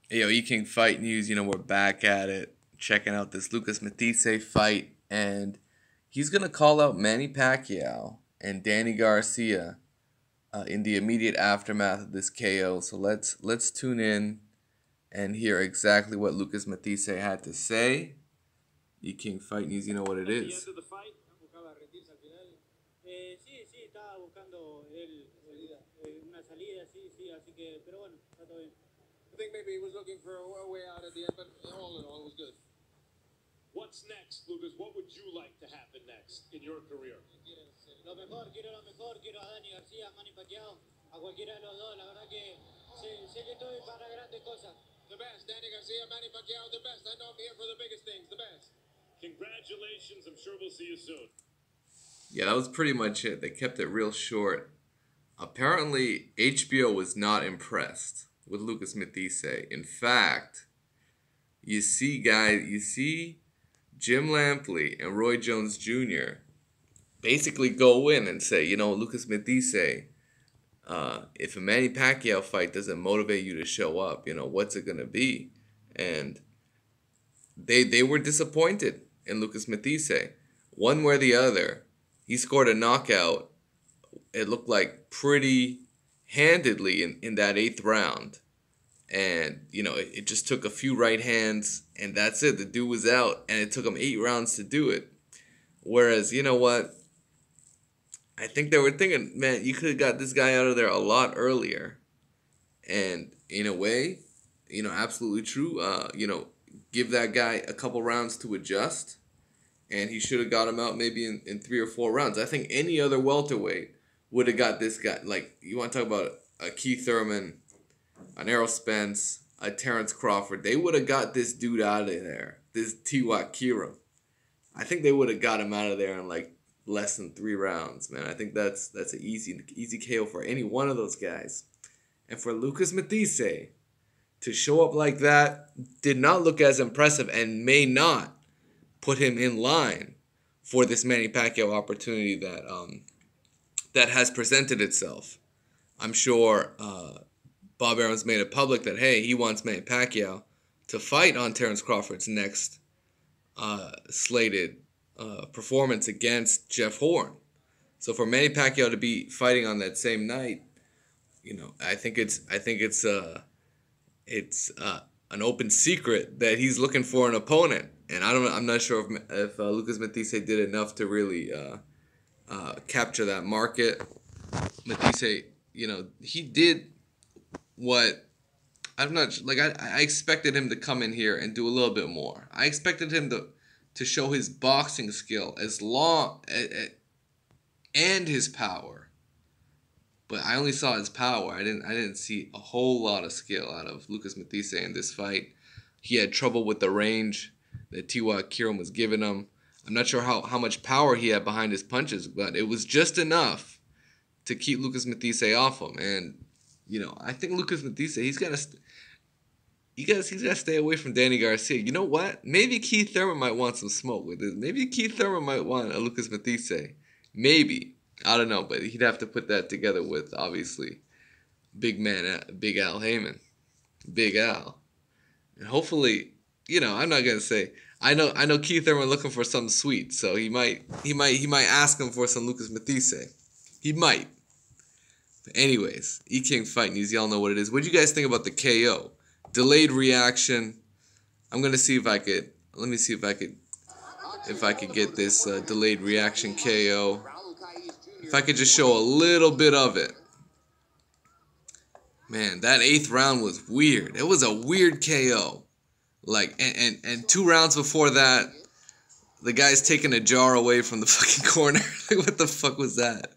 Hey, yo, E-King Fight News, we're back at it, checking out this Lucas Matthyssse fight, and he's going to call out Manny Pacquiao and Danny Garcia in the immediate aftermath of this KO. So let's tune in and hear exactly what Lucas Matthyssse had to say. E-King Fight News, you know what it is. I think maybe he was looking for a way out at the end, but all in all, it was good. What's next, Lucas? What would you like to happen next in your career? Lo mejor, quiero lo mejor, quiero a Dani García, a Manny Pacquiao, a cualquiera de los dos. La verdad que sé que estoy para grandes cosas. The best, Danny Garcia, Manny Pacquiao, the best. I know I'm here for the biggest things, the best. Congratulations. I'm sure we'll see you soon. Yeah, that was pretty much it. They kept it real short. Apparently, HBO was not impressed with Lucas Matthyssse. In fact, you see Jim Lampley and Roy Jones Jr. basically go in and say, Lucas Matthyssse, if a Manny Pacquiao fight doesn't motivate you to show up, what's it going to be? And they were disappointed in Lucas Matthyssse. One way or the other, he scored a knockout, it looked like pretty handedly in that 8th round. And, it just took a few right hands, and that's it. The dude was out, and it took him 8 rounds to do it. Whereas, you know what? I think they were thinking, man, you could have got this guy out of there a lot earlier. And in a way, absolutely true. Give that guy a couple rounds to adjust, and he should have got him out maybe in 3 or 4 rounds. I think any other welterweight would have got this guy. Like, you want to talk about a Keith Thurman, an Errol Spence, a Terrence Crawford. They would have got this dude out of there. This TEWA KIRAM. I think they would have got him out of there in like less than 3 rounds, man. I think that's an easy KO for any one of those guys. And for Lucas Matthyssse to show up like that did not look as impressive and may not put him in line for this Manny Pacquiao opportunity that has presented itself. I'm sure Bob Arum's made it public that, hey, he wants Manny Pacquiao to fight on Terrence Crawford's next slated performance against Jeff Horn. So for Manny Pacquiao to be fighting on that same night, I think it's an open secret that he's looking for an opponent, and I'm not sure if Lucas Matthyssse did enough to really capture that market. Matthyssse, he did what I'm not like. I expected him to come in here and do a little bit more. I expected him to show his boxing skill and his power, but I only saw his power. I didn't see a whole lot of skill out of Lucas Matthyssse in this fight. He had trouble with the range that TEWA KIRAM was giving him. I'm not sure how much power he had behind his punches, but it was just enough to keep Lucas Matthyssse off him. And I think Lucas Matthyssse, he's got to stay away from Danny Garcia. You know what? Maybe Keith Thurman might want some smoke with this. Maybe Keith Thurman might want a Lucas Matthyssse. Maybe. I don't know, but he'd have to put that together with, obviously, Big Al Heyman. Big Al. And hopefully, I'm not going to say, I know Keith Thurman looking for something sweet, so he might ask him for some Lucas Matthyssse. He might. But anyways, E-King Fight News, y'all know what it is. What do you guys think about the KO? Delayed reaction. I'm gonna see if I could. Let me see if I could get this delayed reaction KO. If I could just show a little bit of it. Man, that 8th round was weird. It was a weird KO. Like, and 2 rounds before that, the guy's taking a jar away from the fucking corner. Like, what the fuck was that?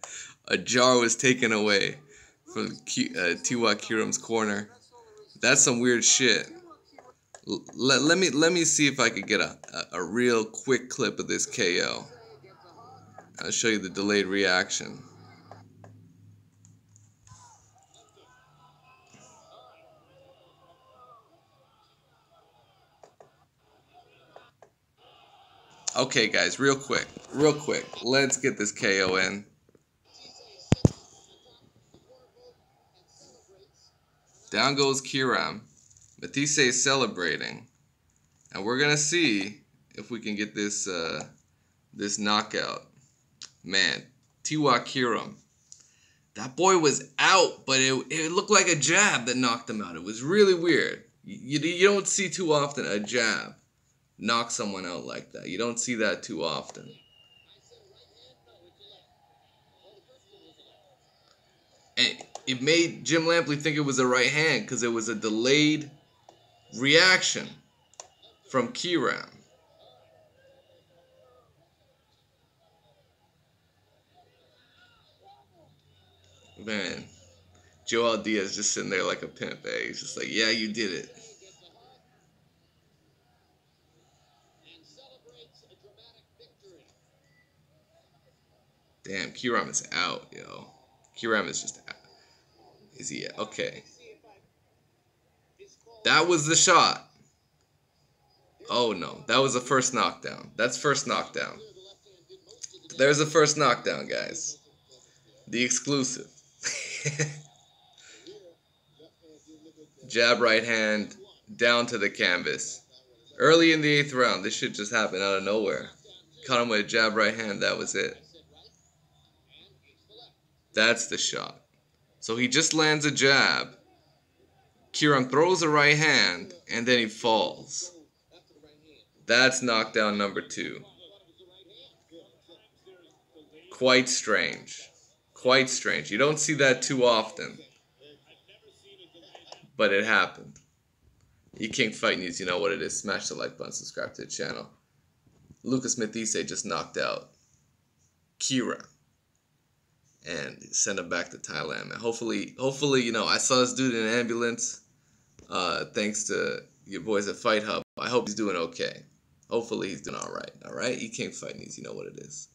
A jar was taken away from TEWA KIRAM's corner. That's some weird shit. Let me see if I could get a real quick clip of this KO. I'll show you the delayed reaction. Okay, guys, real quick. Let's get this KO in. Down goes Kiram. MATTHYSSE is celebrating. And we're going to see if we can get this this knockout. Man, TEWA KIRAM. That boy was out, but it looked like a jab that knocked him out. It was really weird. You don't see too often a jab knock someone out like that. You don't see that too often. And it made Jim Lampley think it was a right hand because it was a delayed reaction from Kiram. Man, Joel Diaz just sitting there like a pimp, eh? He's just like, yeah, you did it. Damn, Kiram is out, yo. Kiram is just out. Is he out? Okay. That was the shot. Oh no, that was the first knockdown. That's first knockdown. There's the first knockdown, guys. The exclusive. Jab right hand down to the canvas. Early in the 8th round, this shit just happened out of nowhere. Caught him with a jab right hand, that was it. That's the shot. So he just lands a jab. Kiram throws a right hand, and then he falls. That's knockdown number 2. Quite strange. Quite strange. You don't see that too often. But it happened. King Fight News, you know what it is. Smash the like button, subscribe to the channel. Lucas MATTHYSSE just knocked out Kiram and sent him back to Thailand, man. Hopefully, you know, I saw this dude in an ambulance. Thanks to your boys at Fight Hub. I hope he's doing okay. Hopefully he's doing alright. Alright? King Fight News, you know what it is.